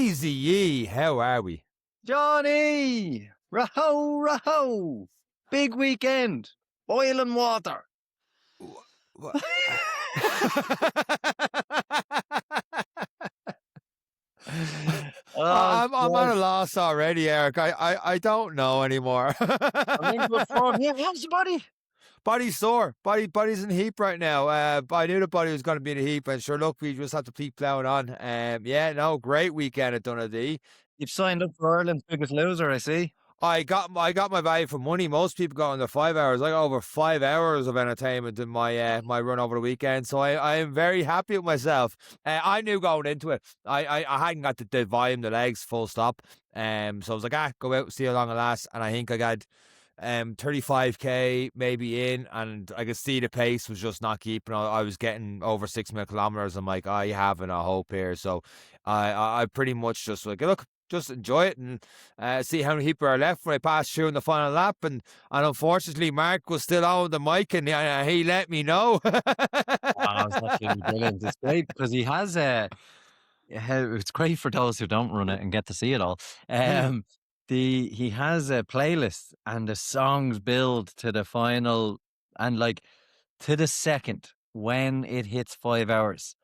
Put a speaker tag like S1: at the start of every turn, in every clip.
S1: Easy ye, how are we?
S2: Johnny! Raho, raho! Big weekend! Boiling water!
S1: What?
S2: Oh,
S1: I'm at a loss already, Eric. I don't know anymore.
S2: I'm in good form. Yeah, how's the body?
S1: Body's sore. Body's in heap right now. I knew the body was going to be in a heap, and sure, look, we just have to keep plowing on. Yeah, no, great weekend at Donadea.
S2: You've signed up for Ireland's Biggest Loser, I see.
S1: I got my value for money. Most people got under 5 hours. I got over 5 hours of entertainment in my run over the weekend. So I am very happy with myself. I knew going into it, I hadn't got the volume, the legs, full stop. So I was like, go out, see how long it lasts. And I think I got 35k maybe in, and I could see the pace was just not keeping. I was getting over 6 kilometers. I'm like, you having a hope here. So I pretty much just like, look, just enjoy it and see how many people are left when I passed through in the final lap. And unfortunately, Mark was still on the mic, and he let me know.
S2: It's absolutely brilliant. It's great because he has it's great for those who don't run it and get to see it all. He has a playlist, and the songs build to the final, and like to the second when it hits 5 hours,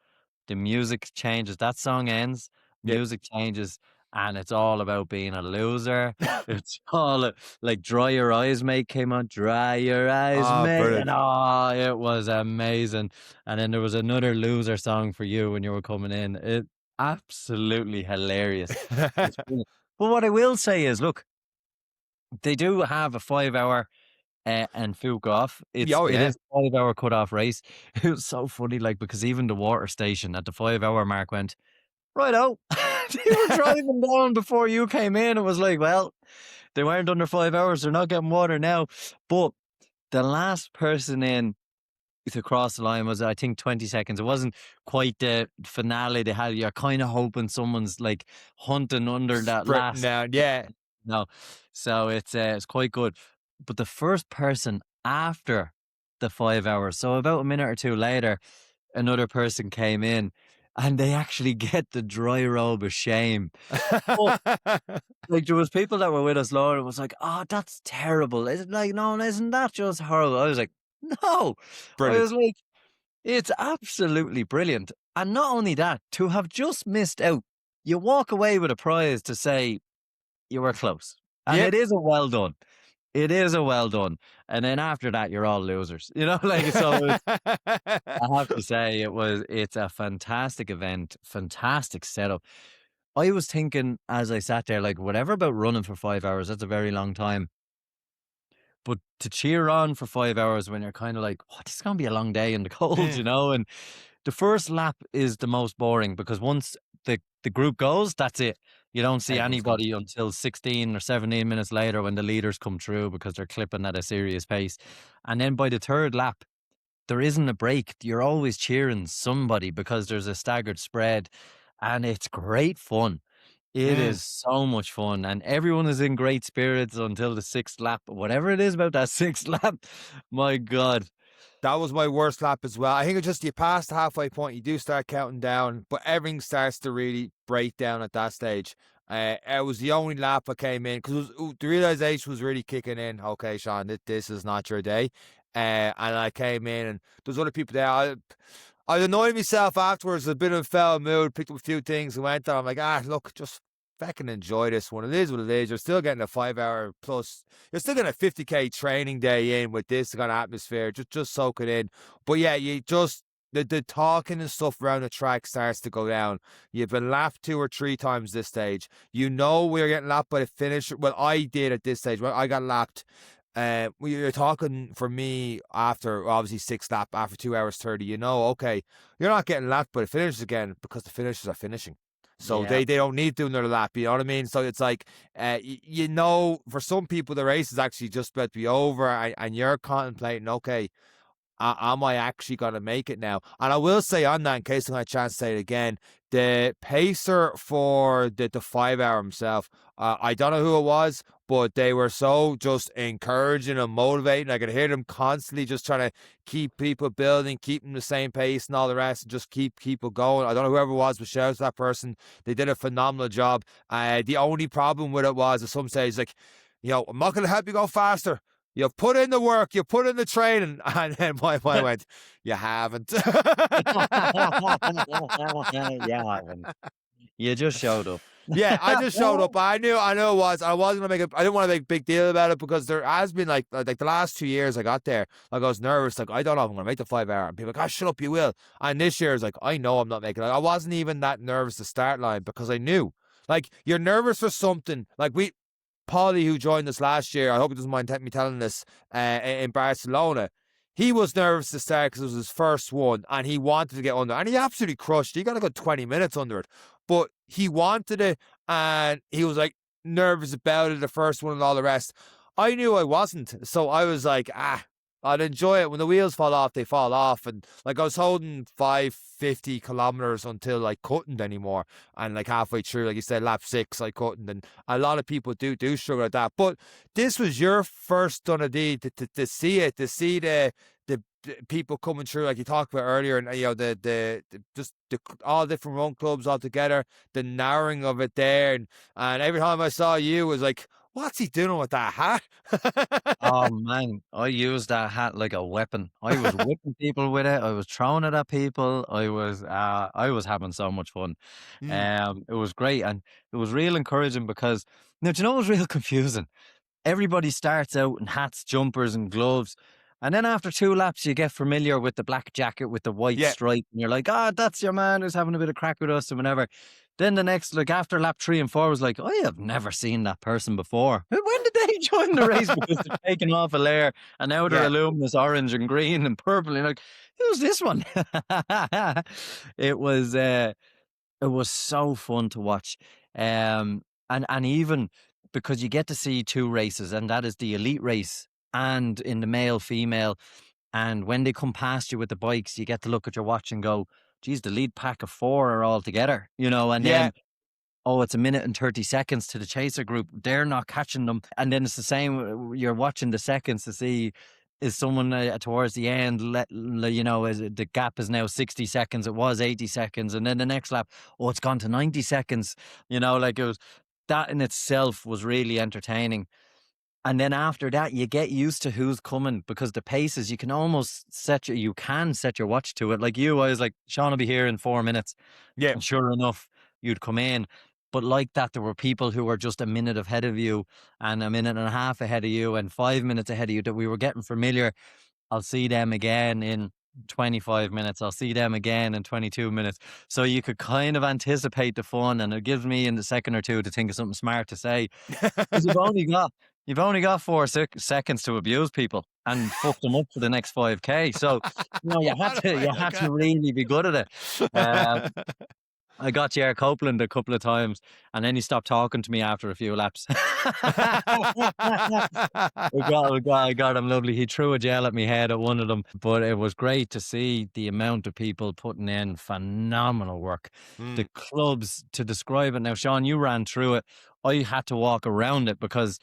S2: the music changes. That song ends, music changes, and it's all about being a loser. It's all like Dry Your Eyes, Mate came on. Dry Your Eyes, Mate.
S1: Brilliant.
S2: And it was amazing. And then there was another loser song for you when you were coming in. It absolutely hilarious. But what I will say is, look, they do have a 5 hour and fook off. It is a 5 hour cut-off race. It was so funny, like, because even the water station at the 5 hour mark went, righto. They were driving down before you came in. It was like, well, they weren't under 5 hours. They're not getting water now. But the last person in to cross the line was, I think, 20 seconds. It wasn't quite the finale they had. You're kind of hoping someone's like hunting under that last
S1: down. Yeah.
S2: No. So it's quite good. But the first person after the 5 hours, so about a minute or two later, another person came in, and they actually get the dry robe of shame. Like, there was people that were with us, Laura, and was like, oh, that's terrible. Is it like, no, isn't that just horrible? I was like, no. Brilliant. I was like, it's absolutely brilliant. And not only that, to have just missed out, you walk away with a prize to say you were close. And it is a well done. It is a well done. And then after that, you're all losers. You know, like, so I have to say it's a fantastic event, fantastic setup. I was thinking as I sat there, like, whatever about running for 5 hours, that's a very long time. But to cheer on for 5 hours when you're kind of like, this is going to be a long day in the cold, you know? And the first lap is the most boring, because once the group goes, that's it. You don't see anybody until 16 or 17 minutes later when the leaders come through, because they're clipping at a serious pace. And then by the third lap, there isn't a break. You're always cheering somebody because there's a staggered spread, and it's great fun. It is so much fun, and everyone is in great spirits until the sixth lap. Whatever it is about that sixth lap, my God.
S1: That was my worst lap as well. I think it's just you pass the halfway point, you do start counting down, but everything starts to really break down at that stage. It was the only lap I came in because the realization was really kicking in. Okay, Sean, this is not your day. And I came in, and there's other people there. I annoyed myself afterwards, a bit of a foul mood, picked up a few things and went there. I'm like, look, just fucking enjoy this one. It is what it is. You're still getting a 5 hour plus. You're still getting a 50k training day in with this kind of atmosphere. Just soak it in. But yeah, you just the talking and stuff around the track starts to go down. You've been lapped 2 or 3 times this stage. You know we're getting lapped by the finish. Well, I did at this stage. Well, I got lapped. You're talking for me after obviously 6th lap, after 2 hours 30. You know, okay, you're not getting lapped by the finishers again because the finishers are finishing. So they don't need to do another lap, you know what I mean? So it's like, you know, for some people, the race is actually just about to be over, and you're contemplating, okay, am I actually going to make it now? And I will say on that, in case I have a chance to say it again, the pacer for the 5 hour himself, I don't know who it was, but they were so just encouraging and motivating. I could hear them constantly just trying to keep people building, keep them the same pace and all the rest, and just keep people going. I don't know whoever it was, but shout out to that person. They did a phenomenal job. The only problem with it was, at some stage, like, I'm not going to help you go faster. You've put in the work, you put in the training, and then my went, you haven't.
S2: Yeah, you just showed up.
S1: Yeah, I just showed up. I knew it was. I wasn't gonna I didn't want to make a big deal about it, because there has been like the last 2 years I got there, like I was nervous, like I don't know if I'm gonna make the 5 hour, and people were like, shut up, you will. And this year is like, I know I'm not making it. I wasn't even that nervous to start line, because I knew, like, you're nervous for something. Like Paulie, who joined us last year, I hope he doesn't mind me telling this, in Barcelona, he was nervous to start because it was his first one, and he wanted to get under, and he absolutely crushed it. He got a good 20 minutes under it, but he wanted it, and he was like nervous about it, the first one and all the rest. I knew I wasn't, so I was like, I'd enjoy it. When the wheels fall off, they fall off. And like, I was holding 550 kilometers until I couldn't anymore. And like halfway through, like you said, lap 6, I couldn't. And a lot of people do struggle at that. But this was your first Donadea to see it, to see the people coming through, like you talked about earlier, and the just all different run clubs all together, the narrowing of it there, and every time I saw you, it was like, what's he doing with that hat?
S2: Oh man, I used that hat like a weapon. I was whipping people with it. I was throwing it at people. I was having so much fun. It was great, and it was real encouraging, because now, do you know what was real confusing? Everybody starts out in hats, jumpers, and gloves. And then after 2 laps, you get familiar with the black jacket with the white
S1: Yeah.
S2: stripe. And you're like, that's your man who's having a bit of crack with us and whatever. Then the next, like after lap 3 and 4, was like, I have never seen that person before. When did they join the race? Because they're taking off a layer, and now they're luminous orange and green and purple. And like, who's this one? It was so fun to watch. And even because you get to see 2 races, and that is the elite race and in the male, female. And when they come past you with the bikes, you get to look at your watch and go, geez, the lead pack of 4 are all together, and then, it's a minute and 30 seconds to the chaser group. They're not catching them. And then it's the same. You're watching the seconds to see, is someone towards the end, the gap is now 60 seconds. It was 80 seconds. And then the next lap, it's gone to 90 seconds. Like, it was, that in itself was really entertaining. And then after that, you get used to who's coming, because the paces, you can almost set your watch to it. Like I was like, Sean will be here in 4 minutes.
S1: Yeah.
S2: And sure enough, you'd come in. But like that, there were people who were just a minute ahead of you, and a minute and a half ahead of you, and 5 minutes ahead of you, that we were getting familiar. I'll see them again in 25 minutes. I'll see them again in 22 minutes. So you could kind of anticipate the fun, and it gives me in the second or two to think of something smart to say. Because you've only got 4 seconds to abuse people and fuck them up for the next 5K. So you have to really be good at it. I got Jer Copeland a couple of times, and then he stopped talking to me after a few laps. I got him lovely. He threw a gel at me head at one of them, but it was great to see the amount of people putting in phenomenal work. The clubs, to describe it now, Sean, you ran through it. I had to walk around it because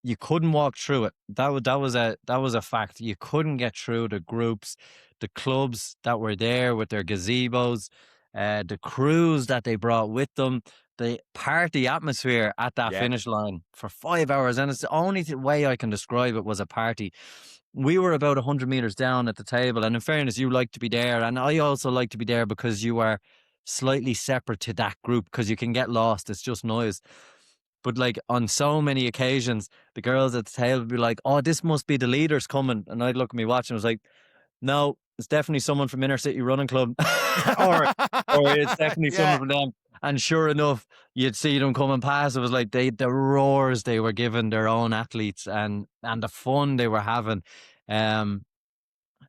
S2: you couldn't walk through it. That was a fact. You couldn't get through the groups, the clubs that were there with their gazebos, the crews that they brought with them, the party atmosphere at that finish line for 5 hours. And it's the only way I can describe it was a party. We were about 100 meters down at the table. And in fairness, you like to be there. And I also like to be there because you are slightly separate to that group, because you can get lost. It's just noise. But like on so many occasions, the girls at the table would be like, this must be the leaders coming. And I'd look at me watch and I was like, no, it's definitely someone from Inner City Running Club. or it's definitely someone from them. And sure enough, you'd see them coming past. It was like the roars they were giving their own athletes, and the fun they were having. And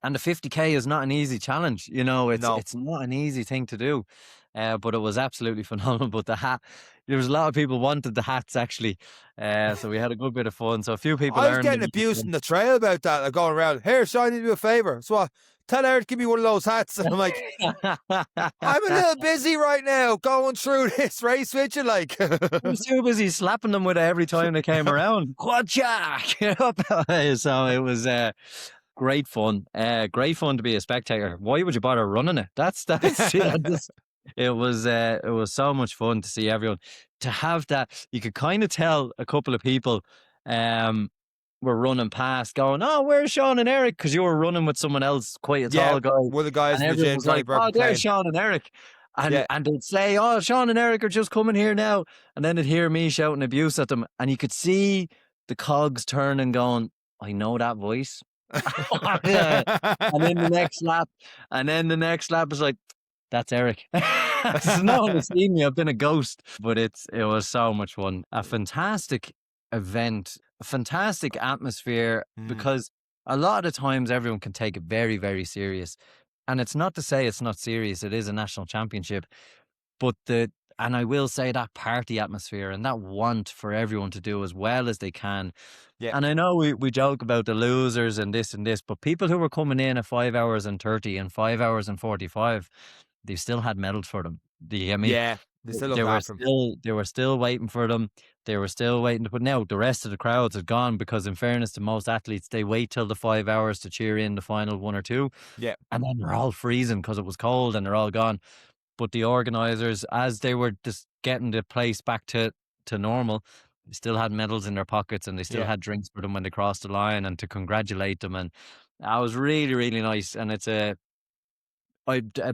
S2: the 50K is not an easy challenge. It's not an easy thing to do. But it was absolutely phenomenal. But the hat, there was a lot of people wanted the hats, actually. So we had a good bit of fun. So a few people
S1: I was getting abused in the trail about that, like going around, here, Sean, you do a favour. So tell Eric, give me one of those hats. And I'm like, I'm a little busy right now going through this race with you, like.
S2: I was too busy slapping them with it every time they came around. Quad jack! So it was great fun. Great fun to be a spectator. Why would you bother running it? That's it was so much fun to see everyone. To have that, you could kind of tell a couple of people were running past going, "Oh, where's Sean and Eric?" Because you were running with someone else, quite a
S1: Yeah,
S2: tall guy.
S1: one of the guys
S2: And
S1: in the
S2: everyone
S1: gym,
S2: was
S1: Johnny
S2: like,
S1: Burke
S2: "Oh, there's
S1: McLean.
S2: Sean and Eric."
S1: Yeah.
S2: And they'd say, "Oh, Sean and Eric are just coming here now." And then they'd hear me shouting abuse at them. And you could see the cogs turning going, "I know that voice." Yeah. And then the next lap is like, "That's Eric." So no one has seen me. I've been a ghost. But it was so much fun. A fantastic event, a fantastic atmosphere, because a lot of the times everyone can take it very, very serious. And it's not to say it's not serious. It is a national championship. But and I will say that party atmosphere and that want for everyone to do as well as they can.
S1: Yeah.
S2: And I know we joke about the losers and this, but people who were coming in at 5 hours and 30 and 5 hours and 45, they still had medals for them. Do you get me?
S1: Yeah, they still look after him.
S2: They were still waiting for them. They were still waiting. But now the rest of the crowds had gone, because in fairness to most athletes, they wait till the 5 hours to cheer in the final one or two.
S1: Yeah.
S2: And then they're all freezing because it was cold and they're all gone. But the organisers, as they were just getting the place back to normal, they still had medals in their pockets, and they still had drinks for them when they crossed the line, and to congratulate them. And that was really, really nice. And it's a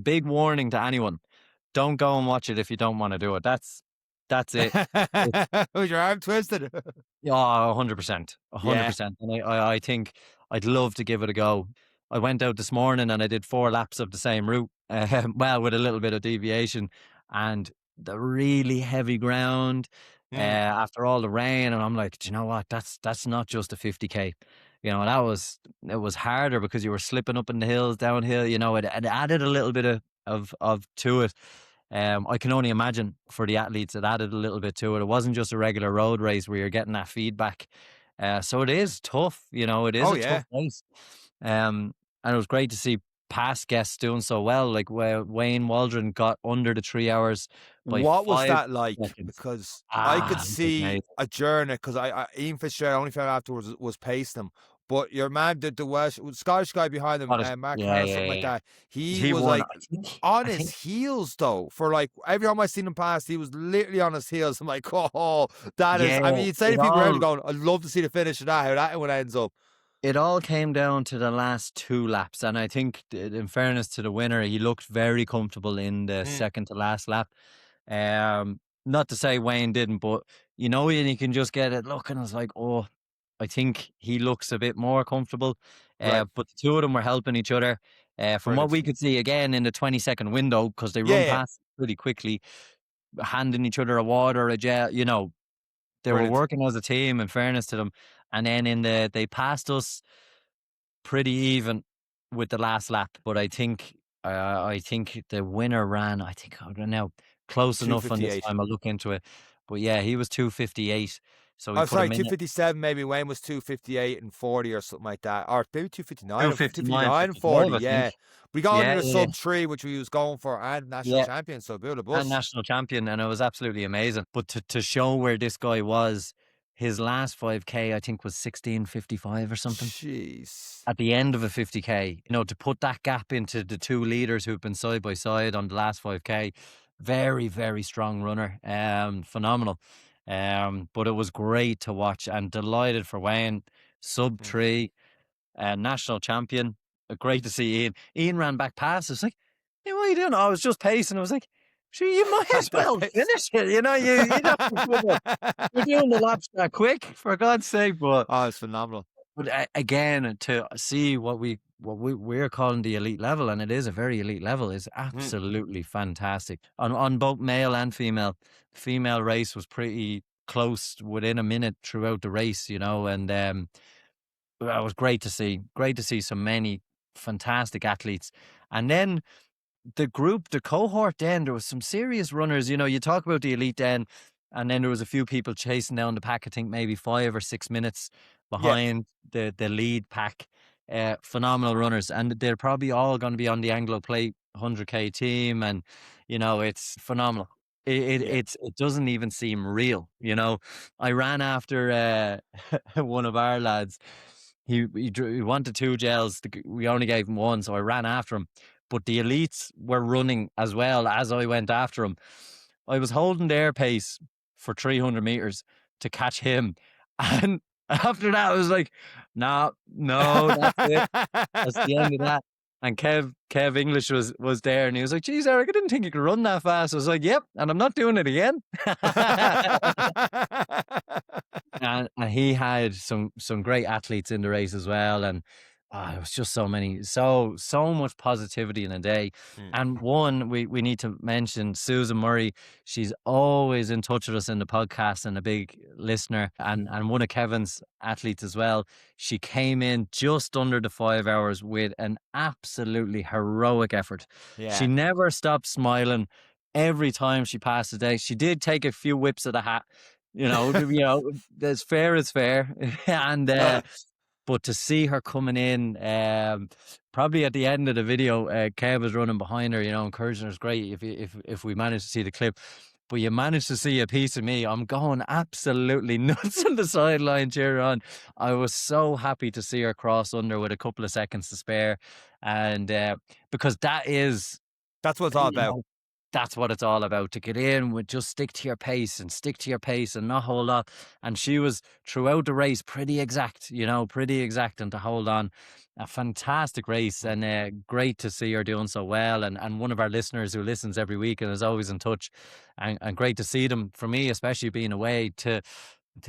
S2: big warning to anyone: don't go and watch it if you don't want to do it. That's it.
S1: Was your arm twisted?
S2: Yeah, 100%.
S1: Yeah.
S2: 100%. And I think I'd love to give it a go. I went out this morning and I did 4 laps of the same route, well, with a little bit of deviation, and the really heavy ground after all the rain. And I'm like, do you know what? That's not just a 50K. You know, it was harder because you were slipping up in the hills, downhill. You know, it added a little bit of to it. I can only imagine for the athletes, it added a little bit to it. It wasn't just a regular road race where you're getting that feedback. So it is tough, you know, it is
S1: Oh,
S2: a
S1: yeah.
S2: tough race. And it was great to see past guests doing so well. Like Wayne Waldron got under the 3 hours by
S1: What was
S2: 5
S1: that like?
S2: seconds.
S1: Because I could
S2: It was
S1: see
S2: amazing.
S1: a journey, because I Ian Fitzgerald, only found out afterwards, was pacing him. But your man, the Welsh, Scottish guy behind him, Mark
S2: Yeah,
S1: Carr,
S2: yeah,
S1: something like
S2: yeah.
S1: that, he
S2: He
S1: was
S2: won.
S1: like on
S2: I
S1: his
S2: think
S1: heels though. For like every time I seen him pass, he was literally on his heels. I'm like, oh, that is.
S2: yeah,
S1: I mean, you'd say
S2: it
S1: to people around you
S2: all
S1: going, I'd love to see the finish of that, how that one ends up.
S2: it all came down to the last 2 laps, and I think, in fairness to the winner, he looked very comfortable in the second to last lap. Not to say Wayne didn't, but you know, and you can just get it looking. It's like, oh, I think he looks a bit more comfortable.
S1: Right,
S2: But the two of them were helping each other. From what
S1: brilliant.
S2: we could see again in the 20-second window, because they
S1: Yeah,
S2: run
S1: yeah,
S2: past pretty quickly, handing each other a water, a gel, you know, they were
S1: brilliant.
S2: working as a team, in fairness to them. And then they passed us pretty even with the last lap. But I think the winner ran, I think, I don't know, close enough on this
S1: 258.
S2: time. I'll look into it. But yeah, he was 2:58. So he
S1: Oh,
S2: put a
S1: sorry,
S2: minute
S1: 257 maybe. Wayne was 258 and 40 or something like that. Or maybe 259 or
S2: 2:59,
S1: 259 and 40,
S2: 55, I think.
S1: yeah. We got
S2: Yeah,
S1: under the
S2: yeah,
S1: sub 3, which we was going for, and national
S2: yeah.
S1: champion, so build a
S2: And
S1: bus.
S2: national champion, and it was absolutely amazing. But to show where this guy was, his last 5K, I think, was 16:55 or something.
S1: Jeez.
S2: At the end of a 50K, you know, to put that gap into the two leaders who've been side by side on the last 5K, very, very strong runner. Phenomenal. But it was great to watch, and delighted for Wayne. Sub
S1: Mm.
S2: 3, national champion. Great to see Ian. Ian ran back past us like, "Hey, what are you doing?" "I was just pacing." I was like, "Sure, you might as
S1: That
S2: well
S1: pace.
S2: finish it. You know, you don't you're doing the laps that quick, for God's sake." But
S1: Oh, it's phenomenal.
S2: again, to see what we're calling the elite level, and it is a very elite level, is
S1: Mm.
S2: absolutely fantastic on both male and female. Female race was pretty close, within a minute throughout the race, you know, and it was great to see. Great to see so many fantastic athletes. And then the cohort, then there was some serious runners. You know, you talk about the elite then, and then there was a few people chasing down the pack. I think maybe 5 or 6 minutes
S1: Yeah.
S2: behind the lead pack. phenomenal runners, and they're probably all going to be on the Anglo Plate 100k team, and it's phenomenal.
S1: Yeah.
S2: It doesn't even seem real. I ran after one of our lads. He wanted 2 gels. We only gave him one, so I ran after him. But the elites were running as well as I went after him. I was holding their pace for 300 meters to catch him, and after that, I was like, "No, no, that's it. That's the end of that." And Kev English was there, and he was like, "Geez, Eric, I didn't think you could run that fast." I was like, "Yep, and I'm not doing it again." And he had some great athletes in the race as well, and it was just so much positivity in a day.
S1: Mm.
S2: And one we need to mention Susan Murray. She's always in touch with us in the podcast and a big listener, and one of Kevin's athletes as well. She came in just under the 5 hours with an absolutely heroic effort. She
S1: Yeah.
S2: never stopped smiling every time she passed the day. She did take a few whips of the hat, as fair as fair. And but to see her coming in, probably at the end of the video, Kev was running behind her, encouraging her. Is great if we manage to see the clip. But you managed to see a piece of me. I'm going absolutely nuts on the sideline cheering on. I was so happy to see her cross under with a couple of seconds to spare, and because that is,
S1: That's what it's all
S2: you
S1: about.
S2: know, that's what it's all about. To get in with just stick to your pace and not hold up. And she was throughout the race pretty exact, and to hold on. A fantastic race, and great to see her doing so well. And one of our listeners who listens every week and is always in touch, and great to see them. For me, especially being away, to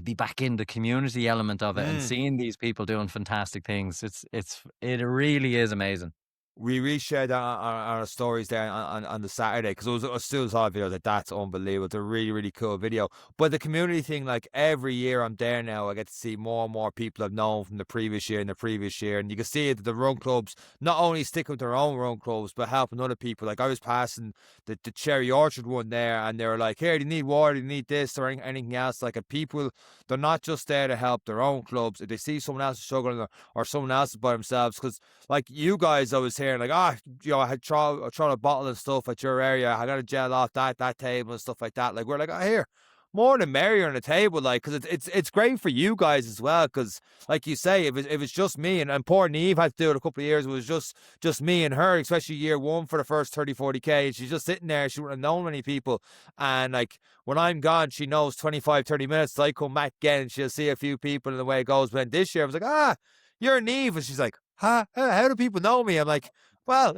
S2: be back in the community element of it and
S1: Mm.
S2: seeing these people doing fantastic things. It really is amazing.
S1: We reshared that on our stories there on the Saturday, because I still saw a video that that's unbelievable. It's a really, really cool video. But the community thing, like every year I'm there now, I get to see more and more people I've known from the previous year and the previous year. And you can see that the run clubs not only stick with their own run clubs, but helping other people. Like I was passing the Cherry Orchard one there, and they were like, "Here, do you need water? Do you need this or anything else?" Like people, they're not just there to help their own clubs. If they see someone else struggling, or someone else is by themselves, because like you guys, I was hearing like, I had thrown a bottle and stuff at your area. I got a gel off that table and stuff like that. Like we're like, here, more than merrier on the table, like, because it's great for you guys as well. Because like you say, if it's just me, and poor Neve had to do it a couple of years, it was just me and her, especially year one for the first 30-40k. And she's just sitting there. She wouldn't have known many people. And like when I'm gone, she knows 25-30 minutes. So I come back again, and she'll see a few people, and the way it goes. But then this year I was like, you're Neve, and she's like, huh? How do people know me? I'm like, well,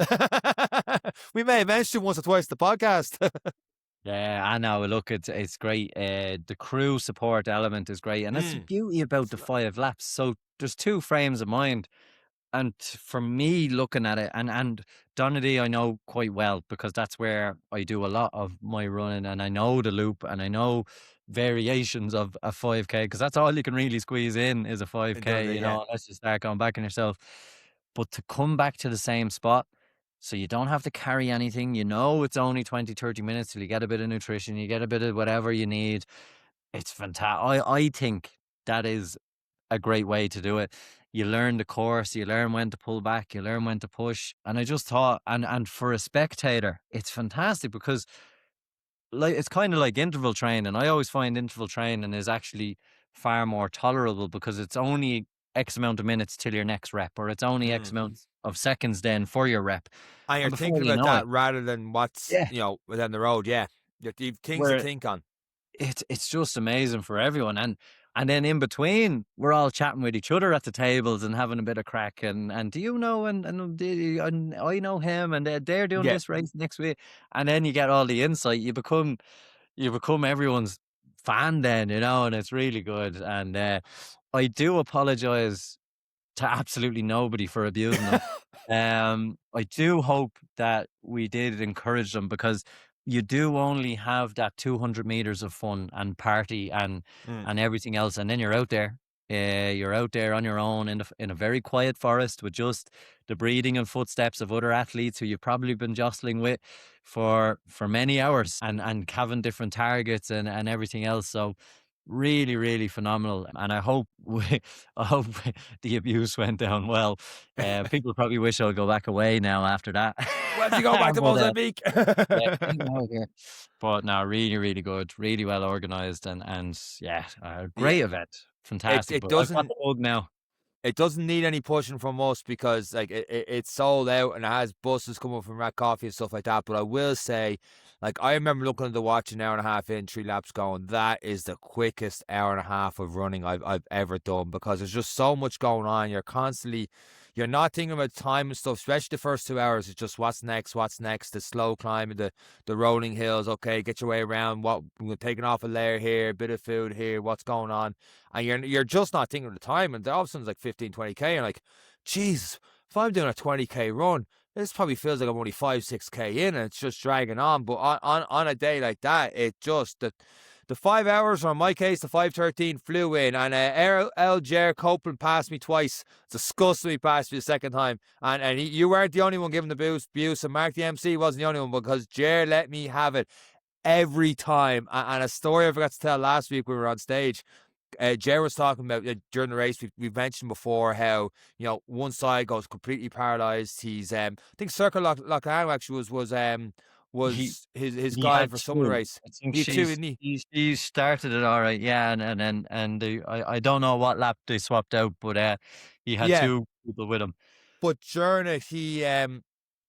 S1: we may have mentioned once or twice the podcast.
S2: Yeah, I know. Look, it's great. The crew support element is great, and that's the
S1: Mm.
S2: beauty about the 5 laps. So there's two frames of mind, and for me, looking at it, and Donadea, I know quite well because that's where I do a lot of my running, and I know the loop, and I know variations of a 5k, because that's all you can really squeeze in is a
S1: In
S2: 5k,
S1: Dundee, yeah.
S2: unless you start going back on yourself. But to come back to the same spot, so you don't have to carry anything, it's only 20-30 minutes till you get a bit of nutrition, you get a bit of whatever you need. It's fantastic. I think that is a great way to do it. You learn the course, you learn when to pull back, you learn when to push. And I just thought, and for a spectator, it's fantastic because like it's kind of like interval training. I always find interval training is actually far more tolerable because it's only X amount of minutes till your next rep, or it's only X
S1: Mm.
S2: amount of seconds then for your rep.
S1: And you're
S2: And before
S1: thinking
S2: you
S1: about
S2: know it,
S1: that rather than what's,
S2: yeah,
S1: within the road, yeah. You've things to
S2: where
S1: think on.
S2: it's just amazing for everyone. And then in between, we're all chatting with each other at the tables and having a bit of crack. And do you know? And I know him, and they're doing
S1: Yeah.
S2: this race next week. And then you get all the insight. You become everyone's fan then, and it's really good. And I do apologize to absolutely nobody for abusing them. I do hope that we did encourage them, because you do only have that 200 meters of fun and party and
S1: Mm.
S2: and everything else, and then you're out there. You're out there on your own in a very quiet forest with just the breathing and footsteps of other athletes who you've probably been jostling with for many hours, and having different targets and everything else. So Really, really phenomenal, and I hope I hope the abuse went down well. People probably wish I'd go back away now after that.
S1: Why don't you go back to
S2: But,
S1: Mozambique?
S2: yeah, get me out of here. But no, really, really good, really well organized, and yeah,
S1: Yeah,
S2: great event,
S1: it
S2: fantastic.
S1: it
S2: But I've got
S1: doesn't
S2: the bug now.
S1: it doesn't need any pushing from us because like it's sold out and it has buses coming from Rat Coffee and stuff like that. But I will say, like I remember looking at the watch an hour and a half in, 3 laps going, that is the quickest hour and a half of running I've ever done because there's just so much going on. You're not thinking about time and stuff, especially the first 2 hours. It's just what's next, the slow climbing, the rolling hills. Okay, get your way around. What we're taking off a layer here, a bit of food here. What's going on? And you're just not thinking of the time. And all of a sudden it's like 15, 20K. And like, Jesus, if I'm doing a 20K run, this probably feels like I'm only 5, 6K in and it's just dragging on. But on a day like that, the 5 hours, or in my case, the 5:13 flew in, and El Jer Copeland passed me twice. Disgustingly passed me the second time, and you weren't the only one giving the abuse, and Mark the MC wasn't the only one because Jer let me have it every time. And a story I forgot to tell last week when we were on stage. Jer was talking about during the race. We've mentioned before how one side goes completely paralyzed. He's I think Circle Lockdown actually
S2: He
S1: was his
S2: he
S1: guide
S2: had
S1: for some of the
S2: 2.
S1: race.
S2: I think
S1: He had two, didn't he?
S2: she started it alright, yeah, I don't know what lap they swapped out, but, he had
S1: Yeah,
S2: 2 people with him.
S1: but during it, he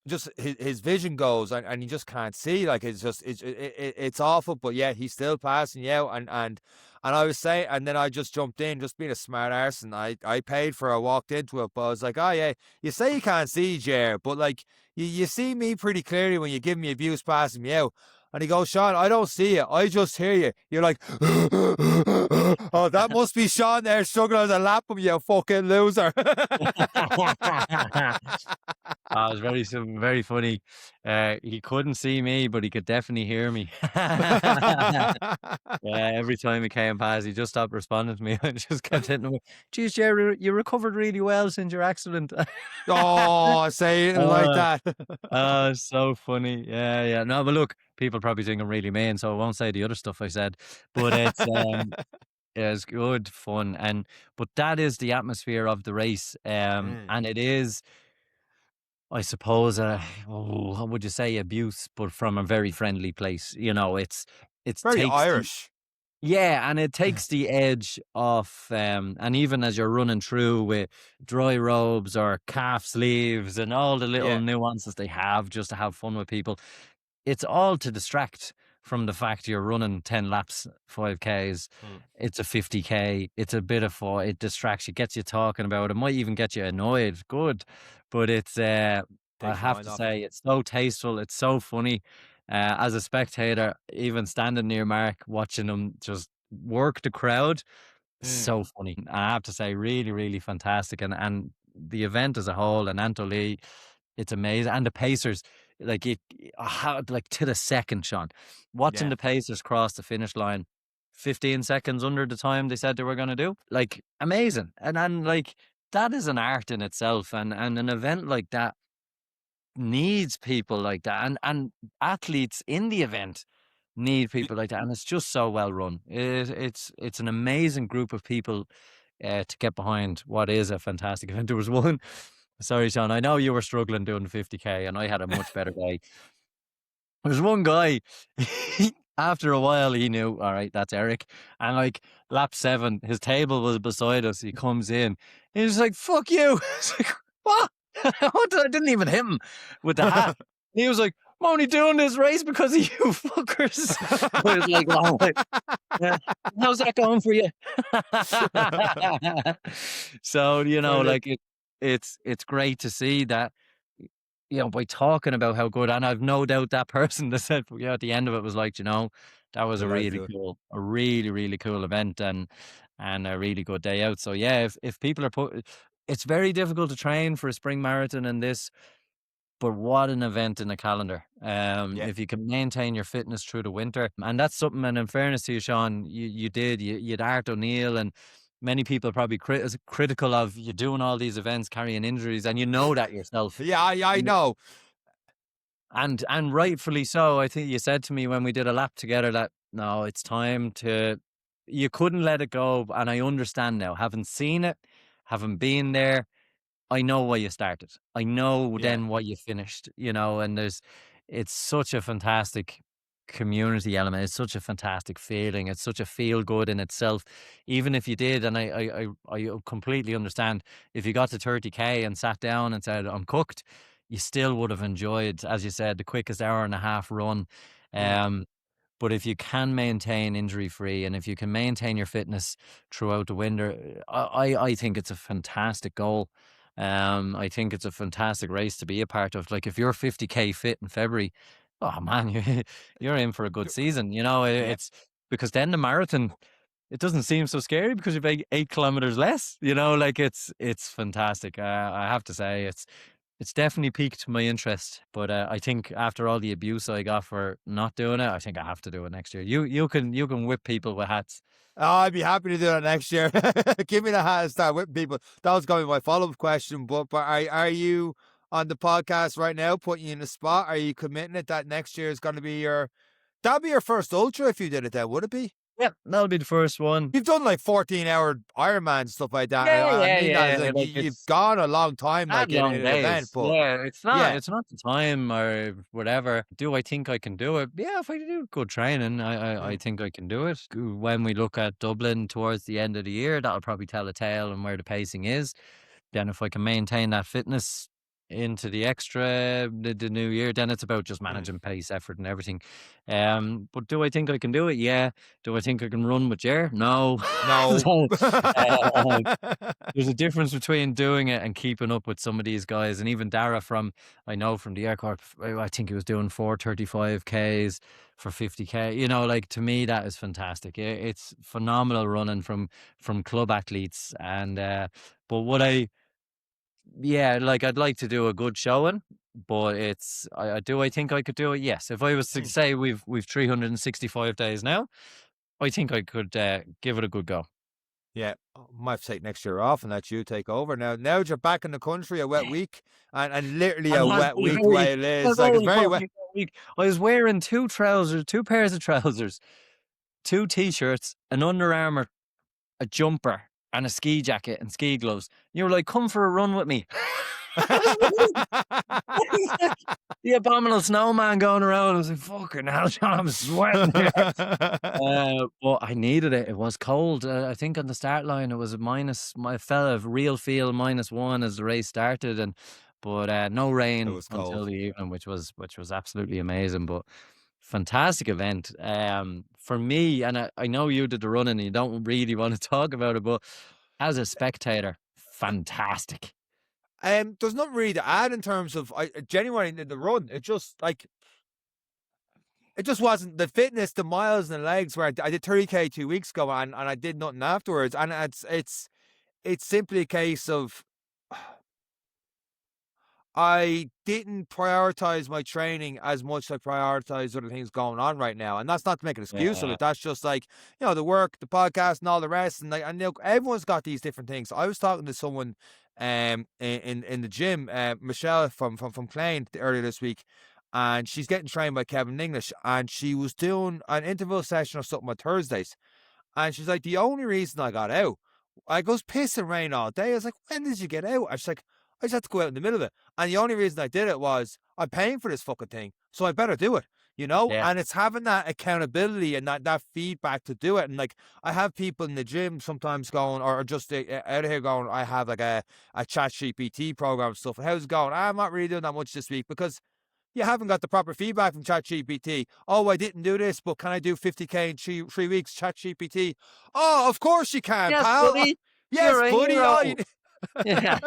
S1: just his vision goes and you just can't see. Like it's just it's awful. But yeah, he's still passing you out and I was saying, and then I just jumped in, just being a smart arse, and I paid for it. I walked into it, but I was like, oh yeah, you say you can't see, Jer, but like you see me pretty clearly when you give me abuse passing me out. And he goes, Sean, I don't see you. I just hear you. You're like, oh, that must be Sean there struggling to lap him, you fucking loser.
S2: It was very funny. He couldn't see me, but he could definitely hear me. Yeah, every time he came past, he just stopped responding to me. I just kept hitting him. Geez, Jerry, you recovered really well since your accident.
S1: Oh, say it like
S2: uh,
S1: that.
S2: so funny. Yeah, yeah. No, but look, people probably think I'm really mean, so I won't say the other stuff I said. But it's good fun, but that is the atmosphere of the race,
S1: Mm.
S2: and it is, I suppose, how would you say, abuse, but from a very friendly place. It
S1: Very
S2: takes the
S1: Irish.
S2: yeah, and it takes the edge off, and even as you're running through with dry robes or calf sleeves and all the little
S1: Yeah.
S2: nuances they have just to have fun with people, it's all to distract from the fact you're running 10 laps, 5Ks.
S1: Mm.
S2: It's a 50K. It's a bit of fun. It distracts you, gets you talking about it, might even get you annoyed. Good. But I
S1: Takes your
S2: have
S1: mind
S2: to
S1: off it.
S2: say, it's so tasteful. It's so funny. As a spectator, even standing near Mark, watching him just work the crowd,
S1: Mm.
S2: so funny. I have to say, really, really fantastic. And the event as a whole, and Anto Lee, it's amazing. And the Pacers, like how, like to the second, Sean, watching
S1: Yeah.
S2: the Pacers cross the finish line, 15 seconds under the time they said they were going to do, like amazing. And like that is an art in itself, and an event like that needs people like that, and athletes in the event need people like that, and it's just so well run. It's an amazing group of people to get behind what is a fantastic event. There was one. Sorry, Sean. I know you were struggling doing 50K, and I had a much better day. There's one guy, after a while, he knew, all right, that's Eric. And like lap 7, his table was beside us. He comes in. He was like, fuck you. It's like, what? I didn't even hit him with the hat. He was like, I'm only doing this race because of you fuckers. I was like, oh, yeah. How's that going for you? So,
S1: Brilliant.
S2: like it's great to see that, by talking about how good, and I've no doubt that person that said, yeah, at the end of it was like, that was
S1: Did I do it?
S2: a really, really cool event, and a really good day out. So yeah, if people it's very difficult to train for a spring marathon and this, but what an event in the calendar.
S1: Yeah.
S2: If you can maintain your fitness through the winter, and that's something, and in fairness to you, Sean, you'd Art O'Neill, and many people are probably critical of you doing all these events, carrying injuries, and you know that yourself.
S1: Yeah, I know.
S2: And rightfully so. I think you said to me when we did a lap together that no, it's time to you couldn't let it go. And I understand now, having seen it, having been there, I know why you started. I know
S1: Yeah.
S2: then why you finished, and it's such a fantastic community element. It's such a fantastic feeling. It's such a feel good in itself. Even if you did, and I completely understand, if you got to 30K and sat down and said, I'm cooked, you still would have enjoyed, as you said, the quickest hour and a half run.
S1: Mm.
S2: Um, but if you can maintain injury free and if you can maintain your fitness throughout the winter, I think it's a fantastic goal. I think it's a fantastic race to be a part of. Like if you're 50K fit in February, oh man, you're in for a good season.
S1: Yeah.
S2: It's because then the marathon, it doesn't seem so scary because you've 8 kilometers less. Like it's fantastic. I have to say it's definitely piqued my interest, but I think after all the abuse I got for not doing it, I think I have to do it next year. You can whip people with hats.
S1: Oh, I'd be happy to do that next year. Give me the hat and start whipping people. That was going to be my follow-up question. But are you on the podcast right now, putting you in the spot? Are you committing it that next year is going to be that'd be your first ultra if you did it then, would it be?
S2: Yeah, that'll be the first one.
S1: You've done like 14-hour Ironman and stuff like that.
S2: Yeah,
S1: I
S2: yeah,
S1: mean that as
S2: yeah.
S1: like
S2: Like
S1: you've
S2: it's
S1: gone a long time
S2: had
S1: like in
S2: long
S1: an event,
S2: days.
S1: but
S2: Yeah, it's not.
S1: yeah.
S2: It's not the time or whatever. Do I think I can do it? Yeah, if I do good training, I
S1: Mm.
S2: think I can do it. When we look at Dublin towards the end of the year, that'll probably tell a tale on where the pacing is. Then if I can maintain that fitness into the new year, then it's about just
S1: Mm.
S2: managing pace, effort, and everything. But do I think I can do it? Yeah. Do I think I can run with Jer? No.
S1: No.
S2: So, uh, there's a difference between doing it and keeping up with some of these guys. And even Dara I know from the Air Corps, I think he was doing 435Ks for 50K. Like to me, that is fantastic. It's phenomenal running from club athletes. And, but like I'd like to do a good showing, but I think I could do it. Yes. If I was to
S1: Mm.
S2: say we've 365 days now, I think I could give it a good go.
S1: Yeah, might have to take next year off and let you take over. Now that you're back in the country, a wet week, and literally
S2: And
S1: a
S2: it has
S1: wet
S2: been
S1: week the way it is.
S2: has
S1: Like it's
S2: only
S1: very
S2: probably
S1: wet.
S2: been a week. I was wearing two pairs of trousers, two t-shirts, an Under Armour, a jumper, and a ski jacket and ski gloves. You were like, "Come for a run with me." I was the abominable snowman going around. I was like, "Fucking hell, John, I'm sweating here." But I needed it. It was cold. I think on the start line it was a minus. My fella real feel -1 as the race started, but no
S1: It
S2: rain
S1: was
S2: until
S1: cold.
S2: the evening, which was absolutely amazing. But fantastic event. For me, and I know you did the running, and you don't really want to talk about it, but as a spectator, fantastic.
S1: There's nothing really to add in terms of I genuinely in the run. It just wasn't the fitness, the miles and the legs. Where I did 30K 2 weeks ago, and I did nothing afterwards. And it's simply a case of I didn't prioritize my training as much as I prioritize other things going on right now. And that's not to make an excuse of
S2: Yeah,
S1: it. That's just like, the work, the podcast and all the rest. And like, and look, everyone's got these different things. I was talking to someone in the gym, Michelle from Clane earlier this week, and she's getting trained by Kevin English, and she was doing an interval session or something on Thursdays. And she's like, the only reason I got out, I goes piss and rain all day. I was like, when did you get out? And she's like, I just had to go out in the middle of it. And the only reason I did it was I'm paying for this fucking thing, so I better do it.
S2: yeah,
S1: And it's having that accountability and that feedback to do it. And like, I have people in the gym sometimes going, or just out of here going, I have like a chat GPT program and stuff. And how's it going? I'm not really doing that much this week because you haven't got the proper feedback from ChatGPT. Oh, I didn't do this, but can I do 50K in 3 weeks? ChatGPT. Oh, of course you can,
S2: yes,
S1: pal.
S2: buddy,
S1: Yes,
S2: you're a
S1: buddy. Oh,
S2: hero. Yeah.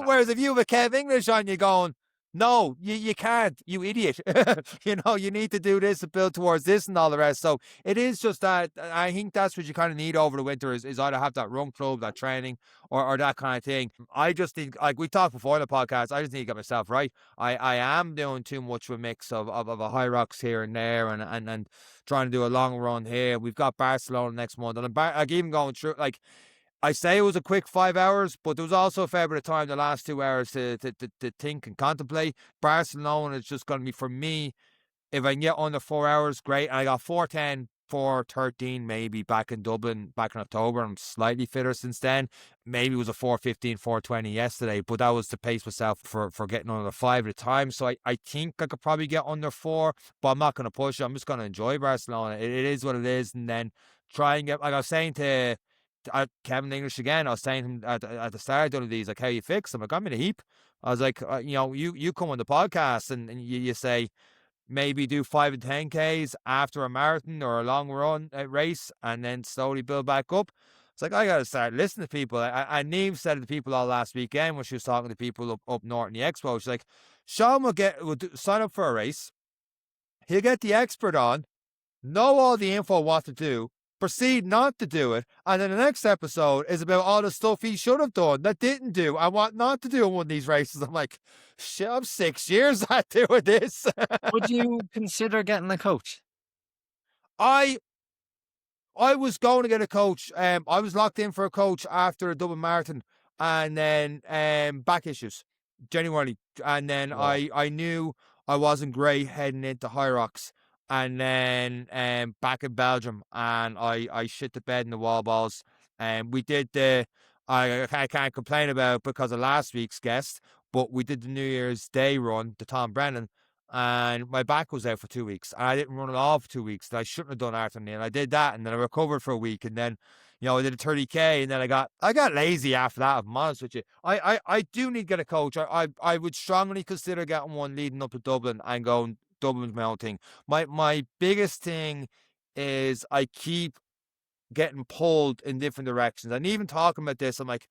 S1: whereas if you have a Kev English on you going, no, you can't, you idiot. You need to do this and build towards this and all the rest. So it is just that I think that's what you kind of need over the winter is either have that run club, that training, or that kind of thing. I just think, like we talked before in the podcast, I just need to get myself right. I am doing too much of a mix of a high rocks here and there and trying to do a long run here. We've got Barcelona next month. And like even going through, like, I say it was a quick 5 hours, but there was also a fair bit of time the last 2 hours to think and contemplate. Barcelona is just going to be, for me, if I can get under 4 hours, great. And I got 4:10 4:13 maybe back in Dublin back in October. I'm slightly fitter since then. Maybe it was a 4:15, 4:20 yesterday, but that was to pace myself for getting under 5 at a time. So I think I could probably get under 4, but I'm not going to push it. I'm just going to enjoy Barcelona. It is what it is. And then try and get, like I was saying to Kevin English again, I was saying to him at the start of these, like, how you fix? I'm like, I'm in a heap. I was like, you come on the podcast and you say, maybe do 5 and 10Ks after a marathon or a long run race and then slowly build back up. It's like, I got to start listening to people. Neve said it to people all last weekend when she was talking to people up north in the expo. She's like, Sean will sign up for a race. He'll get the expert on, know all the info what to do, proceed not to do it, and then the next episode is about all the stuff he should have done that didn't do and what not to do in one of these races. I'm like, shit, I'm 6 years at doing this.
S2: Would you consider getting a coach?
S1: I was going to get a coach. I was locked in for a coach after a Dublin marathon, and then back issues, genuinely. And then
S2: Yeah.
S1: I knew I wasn't great heading into High Rocks, and then back in Belgium, and I shit the bed in the wall balls. And we did I can't complain about it because of last week's guest, but we did the New Year's Day run, the Tom Brennan, and my back was out for 2 weeks, and I didn't run at all for 2 weeks. And I shouldn't have done after me, and I did that, and then I recovered for a week, and then I did a 30K, and then I got lazy after that. If I'm honest with you, I do need to get a coach. I would strongly consider getting one leading up to Dublin and going Dublin's my own thing. My biggest thing is I keep getting pulled in different directions. And even talking about this, I'm like,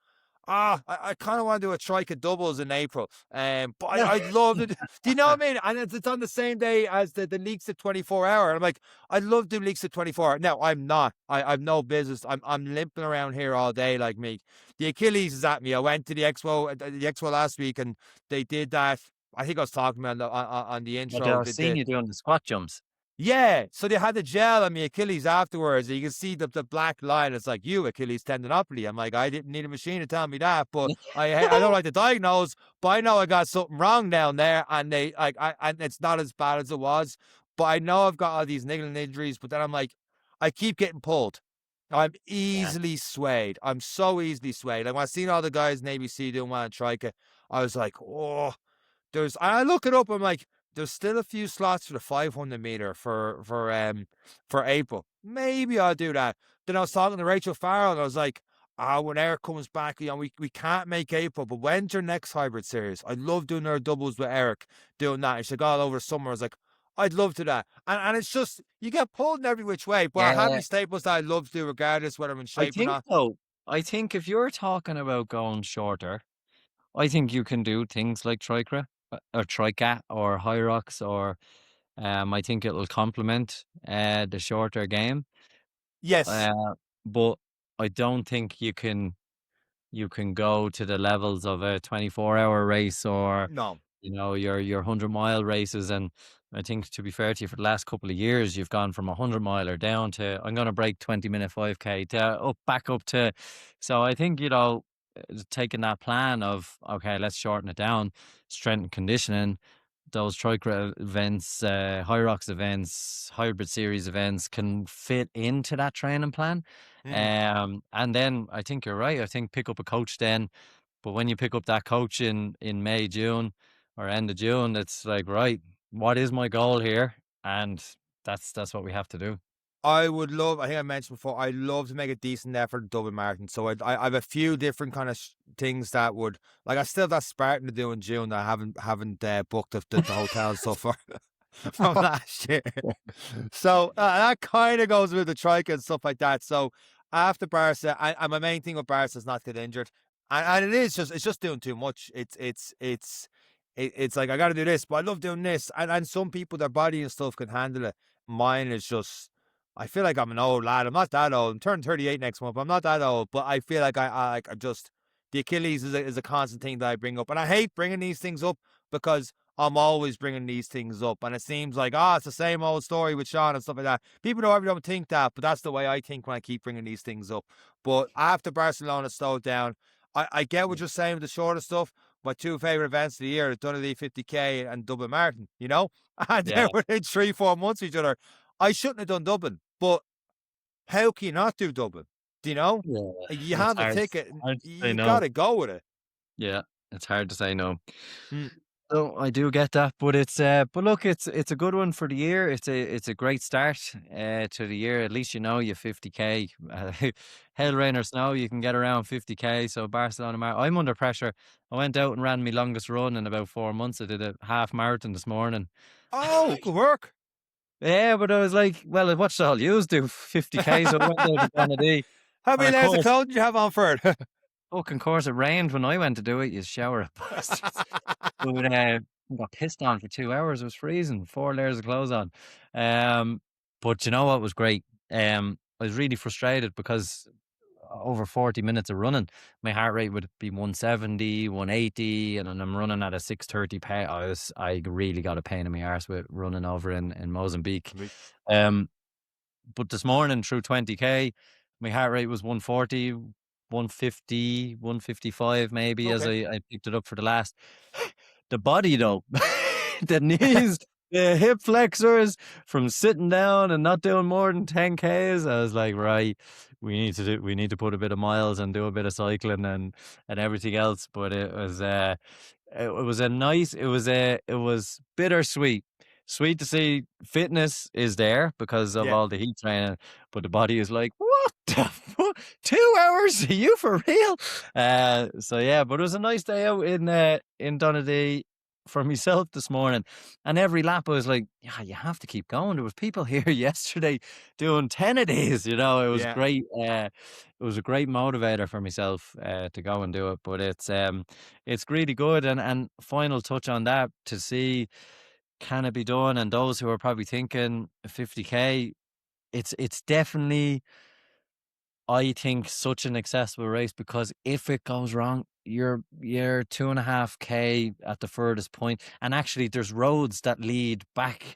S1: I kind of want to do a trike of doubles in April. But I'd love to. Do you know what I mean? And it's on the same day as the Leaks at 24 hour. And I'm like, I'd love to do Leaks at 24 hour. Now, I'm not. I've no business. I'm limping around here all day like me. The Achilles is at me. I went to the expo last week, and they did that. I think I was talking about on the
S2: But
S1: intro.
S2: I seen you doing the squat jumps.
S1: Yeah, so they had the gel on my Achilles afterwards. You can see the black line. It's like, you Achilles tendinopathy. I'm like, I didn't need a machine to tell me that, but I don't like to diagnose. But I know I got something wrong down there, and and it's not as bad as it was. But I know I've got all these niggling injuries. But then I'm like, I keep getting pulled. I'm
S2: Yeah.
S1: easily swayed. I'm so easily swayed. Like when I seen all the guys in ABC doing one on Trika, I was like, oh. I look it up. I'm like, there's still a few slots for the 500 meter for April. Maybe I'll do that. Then I was talking to Rachel Farrell, and I was like, when Eric comes back, we can't make April, but when's your next hybrid series? I'd love doing our doubles with Eric, doing that. And she got all over summer. I was like, I'd love to that. And it's just, you get pulled in every which way. But I have
S2: Yeah.
S1: these staples that I love to do regardless whether I'm in
S2: I
S1: shape or
S2: think
S1: not.
S2: so. I think if you're talking about going shorter, I think you can do things like Tricra or Tricat or High Rocks or I think it'll complement the shorter game.
S1: Yes.
S2: But I don't think you can go to the levels of a 24-hour race or
S1: No.
S2: your 100-mile races. And I think, to be fair to you, for the last couple of years you've gone from a 100-miler down to, I'm going to break 20-minute 5K, to back up to. So I think taking that plan of, okay, let's shorten it down, strength and conditioning, those Tricra events, High Rocks events, hybrid series events can fit into that training plan. And then I think you're right. I think pick up a coach then. But when you pick up that coach in May, June, or end of June, it's like, right, what is my goal here? And that's what we have to do.
S1: I would love. I think I mentioned before. I'd love to make a decent effort at Dublin Marathon. So I have a few different kind of things that would, like, I still have that Spartan to do in June that I haven't booked the hotel and stuff for from last year. So that kind of goes with the trike and stuff like that. So after Barca, and my main thing with Barca is not to get injured, and it's just doing too much. It's like, I got to do this, but I love doing this, and some people, their body and stuff can handle it. Mine is just, I feel like I'm an old lad. I'm not that old. I'm turning 38 next month. I'm not that old, but I feel like I'm just, the Achilles is a constant thing that I bring up, and I hate bringing these things up because I'm always bringing these things up, and it seems like, it's the same old story with Sean and stuff like that. People don't think that, but that's the way I think when I keep bringing these things up. But after Barcelona slowed down, I get what you're saying with the shorter stuff. My two favorite events of the year are Donadea 50K and Dublin Marathon, and
S2: Yeah.
S1: they're within 3-4 months of each other. I shouldn't have done Dublin, but how can you not do Dublin? Do you know?
S2: Yeah,
S1: You
S2: it's
S1: have the ticket, and
S2: hard to say
S1: you got
S2: no.
S1: to go with it.
S2: Yeah, it's hard to say no.
S1: Mm.
S2: So I do get that, but but look, it's a good one for the year. It's a great start to the year. At least you know you 50k. Hail, rain or snow, you can get around 50k. So Barcelona, I'm under pressure. I went out and ran my longest run in about 4 months. I did a half marathon this morning.
S1: Oh, good work.
S2: Yeah, but I was like, well, what's all yous do 50k? So I went out to Donadea,
S1: How
S2: and
S1: many
S2: of
S1: layers of
S2: course,
S1: clothing do you have on for it?
S2: fucking course, it rained when I went to do it. You shower of bastards. But got pissed on for 2 hours. It was freezing. 4 layers of clothes on. But you know what was great? I was really frustrated because over 40 minutes of running, my heart rate would be 170, 180, and then I'm running at a 630 pace. I really got a pain in my arse with running over in Mozambique. Um, but this morning through 20k, my heart rate was 140, 150, 155 maybe as
S1: Okay.
S2: I picked it up for the last. The body though, the knees, the hip flexors from sitting down and not doing more than 10Ks. I was like, right, we need to put a bit of miles and do a bit of cycling and everything else. But it was a nice, it was bittersweet. Sweet to see fitness is there because of
S1: Yeah.
S2: all the heat training, but the body is like, what the fuck? 2 hours? Are you for real? So yeah, but it was a nice day out in Donadea for myself this morning. And every lap I was like, yeah, you have to keep going. There was people here yesterday doing 10 a days, you know, it was
S1: Yeah.
S2: great. It was a great motivator for myself to go and do it. But it's really good. And final touch on that to see can it be done? And those who are probably thinking 50k, it's definitely, I think, such an accessible race because if it goes wrong, you're 2.5k at the furthest point, and actually there's roads that lead back.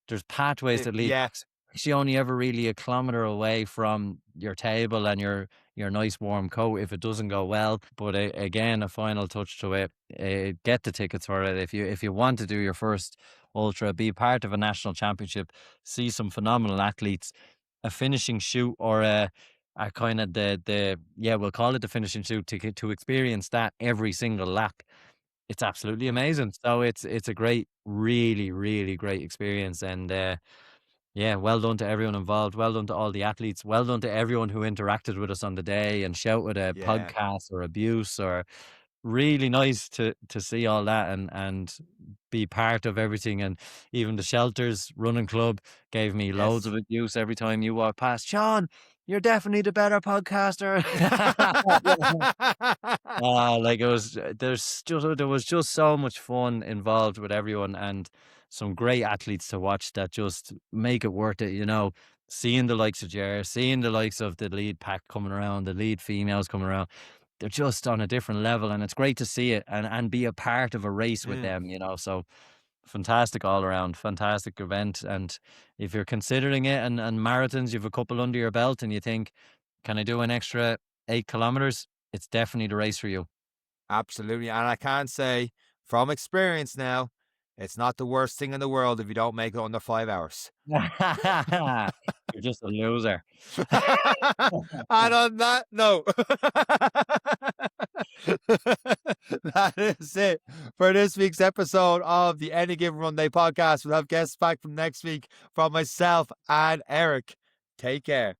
S2: There's pathways that lead
S1: Yeah.
S2: back. So actually, only ever really a kilometer away from your table and your nice warm coat if it doesn't go well. But again, a final touch to it. Get the tickets for it if you want to do your first ultra. Be part of a national championship. See some phenomenal athletes. A finishing shoot or a kind of the yeah, we'll call it the finishing shoot to experience that every single lap. It's absolutely
S1: Mm.
S2: amazing. So it's a great, really, really great experience. And yeah, well done to everyone involved. Well done to all the athletes. Well done to everyone who interacted with us on the day and shouted a
S1: Yeah.
S2: podcast or abuse or really nice to see all that and be part of everything. And even the shelters running club gave me loads
S1: Yes.
S2: of abuse every time you walk past. Sean, you're definitely the better podcaster. Like it was, there was just so much fun involved with everyone and some great athletes to watch that just make it worth it. You know, seeing the likes of Jer, seeing the likes of the lead pack coming around, the lead females coming around, they're just on a different level, and it's great to see it and be a part of a race with
S1: Mm.
S2: them. You know, so fantastic all around, fantastic event. And if you're considering it and marathons, you've a couple under your belt, and you think, can I do an extra 8 kilometers? It's definitely the race for you.
S1: Absolutely. And I can say from experience now, it's not the worst thing in the world if you don't make it under 5 hours.
S2: You're just a loser.
S1: And on that note, that is it for this week's episode of the Any Given Runday podcast. We'll have guests back from next week from myself and Eric. Take care.